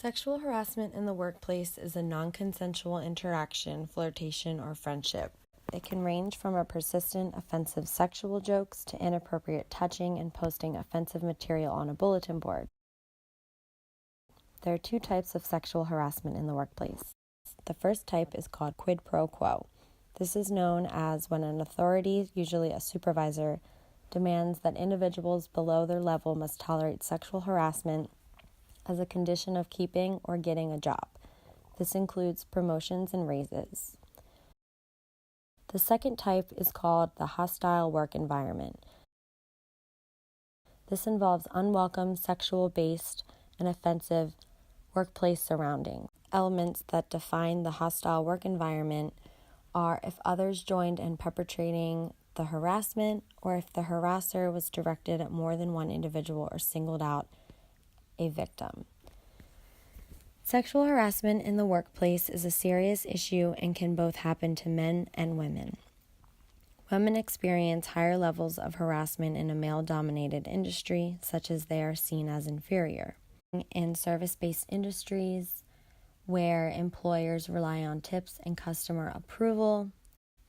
Sexual harassment in the workplace is a non-consensual interaction, flirtation, or friendship. It can range from a persistent, offensive sexual jokes to inappropriate touching and posting offensive material on a bulletin board. There are two types of sexual harassment in the workplace. The first type is called quid pro quo. This is known as when an authority, usually a supervisor, demands that individuals below their level must tolerate sexual harassment as a condition of keeping or getting a job. This includes promotions and raises. The second type is called the hostile work environment. This involves unwelcome, sexual-based, and offensive workplace surroundings. Elements that define the hostile work environment are if others joined in perpetrating the harassment, or if the harasser was directed at more than one individual or singled out a victim. Sexual harassment in the workplace is a serious issue and can both happen to men and women. Women experience higher levels of harassment in a male-dominated industry, such as they are seen as inferior. In service-based industries, where employers rely on tips and customer approval.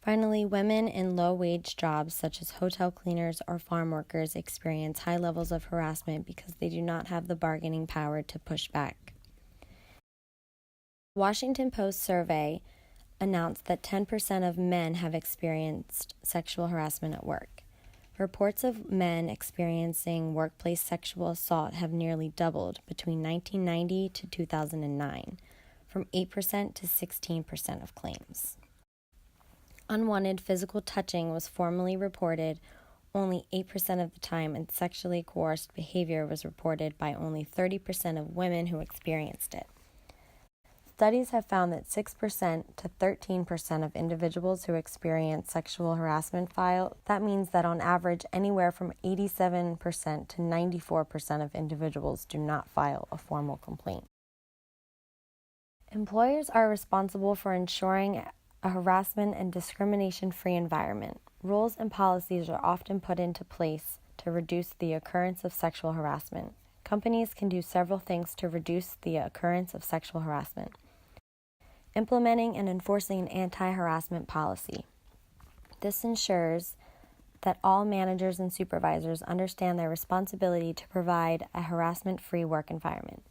Finally, women in low-wage jobs such as hotel cleaners or farm workers experience high levels of harassment because they do not have the bargaining power to push back. The Washington Post survey announced that 10% of men have experienced sexual harassment at work. Reports of men experiencing workplace sexual assault have nearly doubled between 1990 to 2009, from 8% to 16% of claims. Unwanted physical touching was formerly reported only 8% of the time, and sexually coerced behavior was reported by only 30% of women who experienced it. Studies have found that 6% to 13% of individuals who experience sexual harassment file. That means that on average, anywhere from 87% to 94% of individuals do not file a formal complaint. Employers are responsible for ensuring a harassment and discrimination-free environment. Rules and policies are often put into place to reduce the occurrence of sexual harassment. Companies can do several things to reduce the occurrence of sexual harassment. Implementing and enforcing an anti-harassment policy. This ensures that all managers and supervisors understand their responsibility to provide a harassment-free work environment.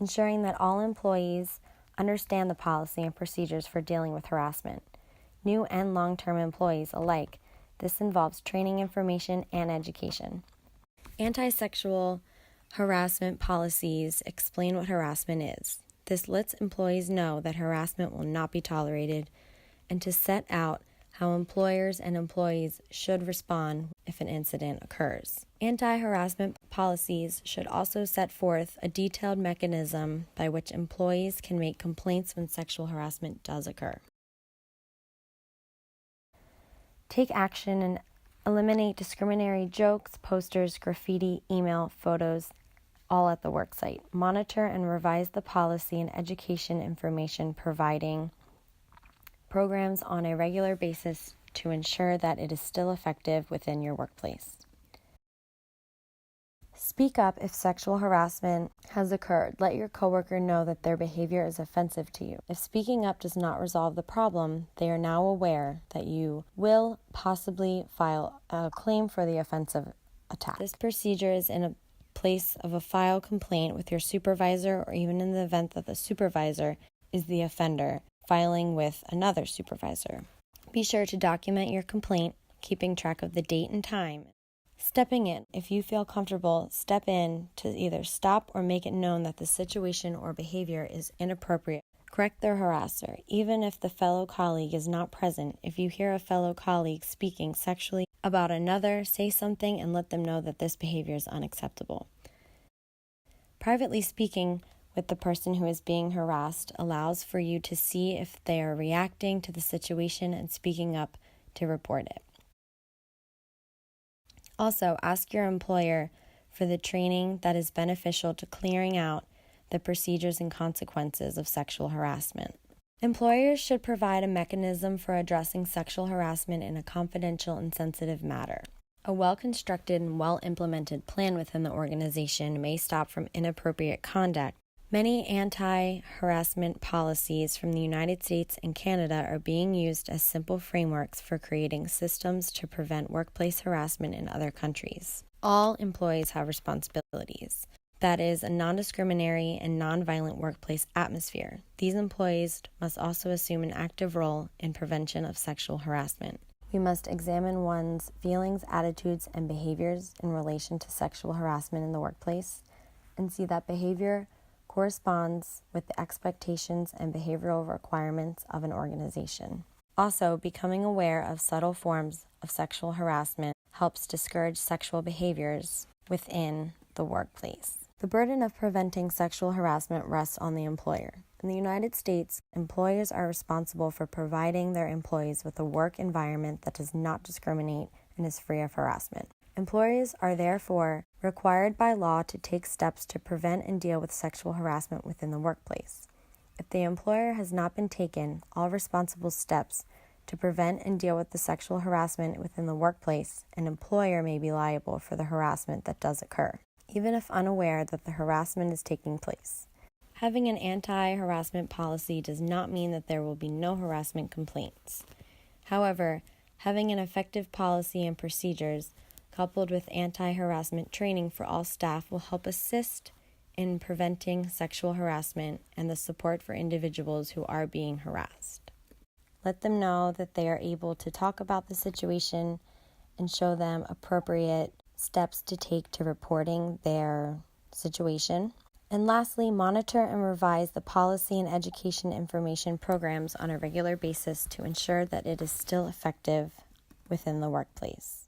Ensuring that all employees understand the policy and procedures for dealing with harassment. New and long-term employees alike. This involves training information and education. Anti-sexual harassment policies explain what harassment is. This lets employees know that harassment will not be tolerated and to set out how employers and employees should respond if an incident occurs. Anti-harassment policies should also set forth a detailed mechanism by which employees can make complaints when sexual harassment does occur. Take action and eliminate discriminatory jokes, posters, graffiti, email, photos, all at the worksite. Monitor and revise the policy and education information, providing programs on a regular basis to ensure that it is still effective within your workplace. Speak up if sexual harassment has occurred. Let your coworker know that their behavior is offensive to you. If speaking up does not resolve the problem, they are now aware that you will possibly file a claim for the offensive attack. This procedure is in a place of a file complaint with your supervisor, or even in the event that the supervisor is the offender, filing with another supervisor. Be sure to document your complaint, keeping track of the date and time. Stepping in. If you feel comfortable, step in to either stop or make it known that the situation or behavior is inappropriate. Correct the harasser. Even if the fellow colleague is not present, if you hear a fellow colleague speaking sexually about another, say something and let them know that this behavior is unacceptable. Privately speaking with the person who is being harassed allows for you to see if they are reacting to the situation and speaking up to report it. Also, ask your employer for the training that is beneficial to clearing out the procedures and consequences of sexual harassment. Employers should provide a mechanism for addressing sexual harassment in a confidential and sensitive matter. A well-constructed and well-implemented plan within the organization may stop from inappropriate conduct Many anti-harassment policies from the United States and Canada are being used as simple frameworks for creating systems to prevent workplace harassment in other countries. All employees have responsibilities. That is, a non-discriminatory and non-violent workplace atmosphere. These employees must also assume an active role in prevention of sexual harassment. We must examine one's feelings, attitudes, and behaviors in relation to sexual harassment in the workplace and see that behavior corresponds with the expectations and behavioral requirements of an organization. Also, becoming aware of subtle forms of sexual harassment helps discourage sexual behaviors within the workplace. The burden of preventing sexual harassment rests on the employer. In the United States, employers are responsible for providing their employees with a work environment that does not discriminate and is free of harassment. Employers are therefore required by law to take steps to prevent and deal with sexual harassment within the workplace. If the employer has not been taken all responsible steps to prevent and deal with the sexual harassment within the workplace, an employer may be liable for the harassment that does occur, even if unaware that the harassment is taking place. Having an anti-harassment policy does not mean that there will be no harassment complaints. However, having an effective policy and procedures coupled with anti-harassment training for all staff will help assist in preventing sexual harassment and the support for individuals who are being harassed. Let them know that they are able to talk about the situation and show them appropriate steps to take to reporting their situation. And lastly, monitor and revise the policy and education information programs on a regular basis to ensure that it is still effective within the workplace.